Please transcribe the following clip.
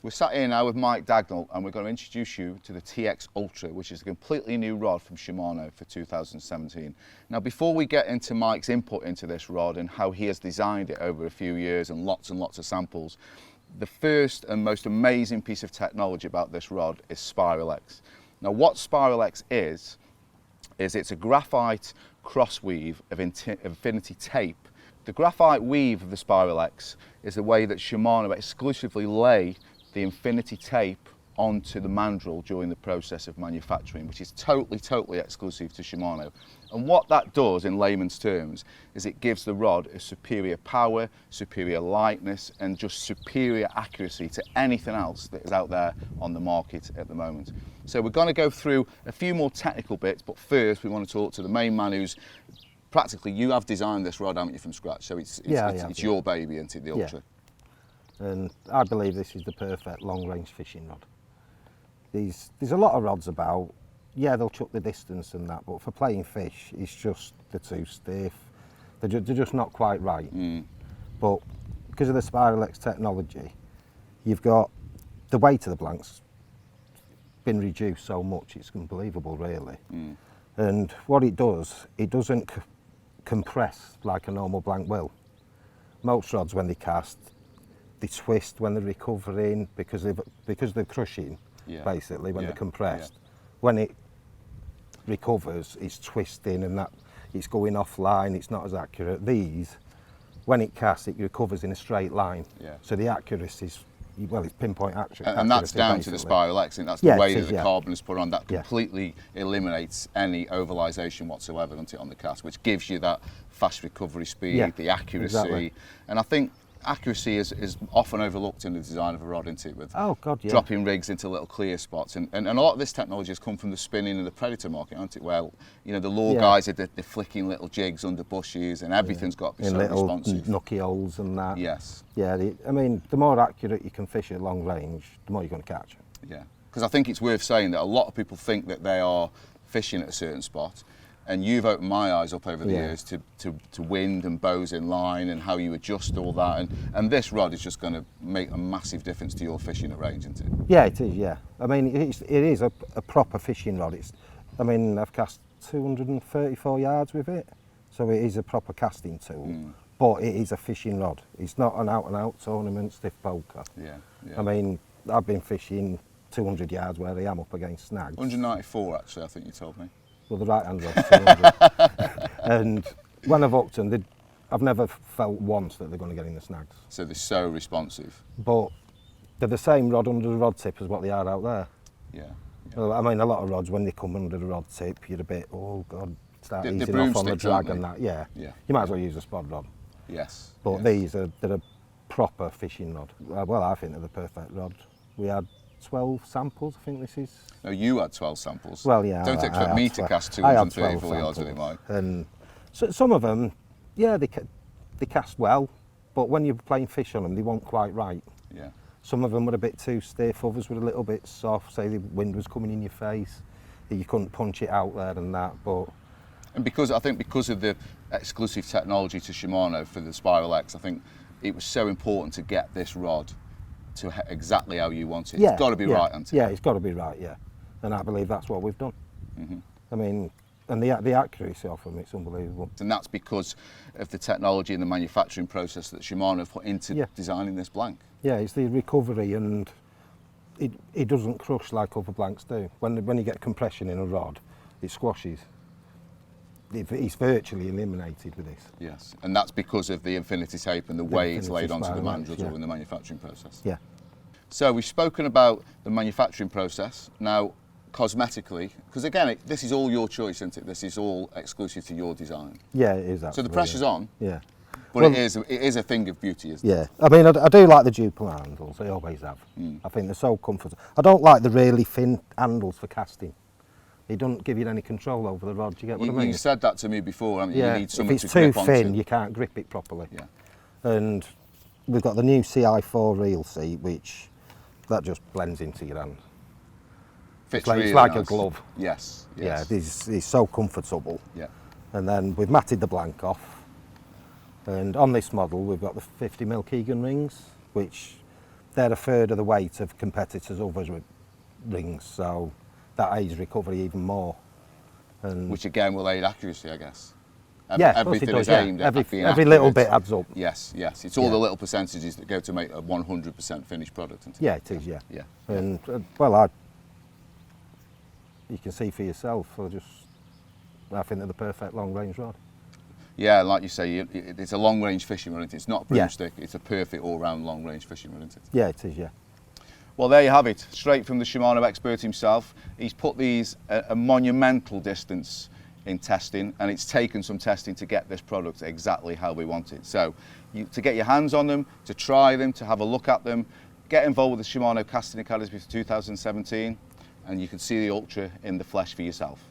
We're sat here now with Mike Dagnall and we're going to introduce you to the TX Ultra, which is a completely new rod from Shimano for 2017. Now before we get into Mike's input into this rod and how he has designed it over a few years and lots of samples, the first and most amazing piece of technology about this rod is Spiralex. Now what Spiralex is it's a graphite cross weave of infinity tape. The graphite weave of the Spiralex is the way that Shimano exclusively lay the infinity tape onto the mandrel during the process of manufacturing, which is totally exclusive to Shimano. And what that does in layman's terms is it gives the rod a superior power, superior lightness and just superior accuracy to anything else that is out there on the market at the moment. So we're going to go through a few more technical bits, but first we want to talk to the main man who's practically, you have designed this rod, haven't you, from scratch? So it's your baby, isn't it, the Ultra? Yeah. And I believe this is the perfect long-range fishing rod. There's a lot of rods about. Yeah, they'll chuck the distance and that, but for playing fish, it's just they're too stiff. They're just not quite right. But because of the Spiralex technology, you've got the weight of the blanks been reduced so much, it's unbelievable, really. And what it doesn't compress like a normal blank will. Most rods, when they cast, they twist when they're recovering because they're crushing, basically, when they're compressed. When it recovers, it's twisting and that it's going offline, it's not as accurate. These, when it casts, it recovers in a straight line. So the accuracy is, well, it's pinpoint accuracy. And that's down to the Spiralex, and that's the way that the carbon is put on. That completely eliminates any ovalization whatsoever, doesn't it, on the cast, which gives you that fast recovery speed, the accuracy. And I think accuracy is often overlooked in the design of a rod, isn't it, with dropping rigs into little clear spots. And a lot of this technology has come from the spinning and the predator market, hasn't it? Well, you know, the lure guys are they're flicking little jigs under bushes and everything's got to be so responsive. Nookie holes and that. Yes. Yeah, I mean, the more accurate you can fish at long range, the more you're going to catch. Yeah, because I think it's worth saying that a lot of people think that they are fishing at a certain spot, and you've opened my eyes up over the years to wind and bows in line and how you adjust all that, and this rod is just going to make a massive difference to your fishing at range, isn't it? Yeah, it is, yeah. I mean, it is a proper fishing rod. I mean, I've cast 234 yards with it, so it is a proper casting tool, but it is a fishing rod. It's not an out-and-out tournament stiff poker. I mean, I've been fishing 200 yards where I am up against snags. 194 actually, I think you told me. Well, the right hand rod's 200. And when I've hooked them, I've never felt once that they're going to get in the snags. So they're so responsive. But they're the same rod under the rod tip as what they are out there. Well, I mean, a lot of rods, when they come under the rod tip, you're a bit, oh God, start easing off on the drag and that. Yeah. You might as well use a spod rod. Yes. But they're a proper fishing rod. Well, I think they're the perfect rod. We had 12 samples, I think this is. No, you had 12 samples. Well, yeah. Don't expect me to cast 234 yards with it, Mike. And so, some of them, yeah, they cast well, but when you're playing fish on them, they weren't quite right. Yeah. Some of them were a bit too stiff, others were a little bit soft, say the wind was coming in your face, you couldn't punch it out there and that, but... And because of the exclusive technology to Shimano for the Spiralex, I think it was so important to get this rod to exactly how you want it. It's got to be right, hasn't it? Yeah, it's got to be right, yeah. And I believe that's what we've done. I mean, and the accuracy of them, it's unbelievable. And that's because of the technology and the manufacturing process that Shimano have put into designing this blank. Yeah, it's the recovery, and it doesn't crush like other blanks do. When you get compression in a rod, it squashes. It's virtually eliminated with this. Yes, and that's because of the infinity tape and the way it's laid onto the mandrel during the manufacturing process. Yeah. So we've spoken about the manufacturing process. Now, cosmetically, because again, this is all your choice, isn't it? This is all exclusive to your design. Yeah, it is. So the pressure's on. Yeah. But it is a thing of beauty, isn't it? Yeah. I mean, I do like the Duplo handles. I always have. I think they're so comfortable. I don't like the really thin handles for casting. It doesn't give you any control over the rod. Do you get what I mean? You said that to me before, haven't you? Yeah. You need something if it's to grip too onto. thin, you can't grip it properly. Yeah. And we've got the new CI4 reel seat, which that just blends into your hand. Fits it's really like nice. a glove. Yes. Yeah, it's so comfortable. Yeah. And then we've matted the blank off. And on this model, we've got the 50mm Keegan rings, which they're a third of the weight of competitors' other rings, so that aids recovery even more. And Which again will aid accuracy, I guess. yeah, of course it Everything does, is yeah. aimed at being Every little accurate. bit adds up. Yes, yes. It's all Yeah. the little percentages that go to make a 100% finished product. Isn't it? Yeah, it is, yeah. Yeah. And well, you can see for yourself. I think they're the perfect long range rod. Yeah, like you say, it's a long range fishing rod. Isn't it? It's not a Yeah. broomstick. It's a perfect all round long range fishing rod. Isn't it? Yeah, it is, yeah. Well, there you have it, straight from the Shimano expert himself. He's put these a monumental distance in testing, and it's taken some testing to get this product exactly how we want it. So, to get your hands on them, to try them, to have a look at them, get involved with the Shimano Casting Academy for 2017, and you can see the Ultra in the flesh for yourself.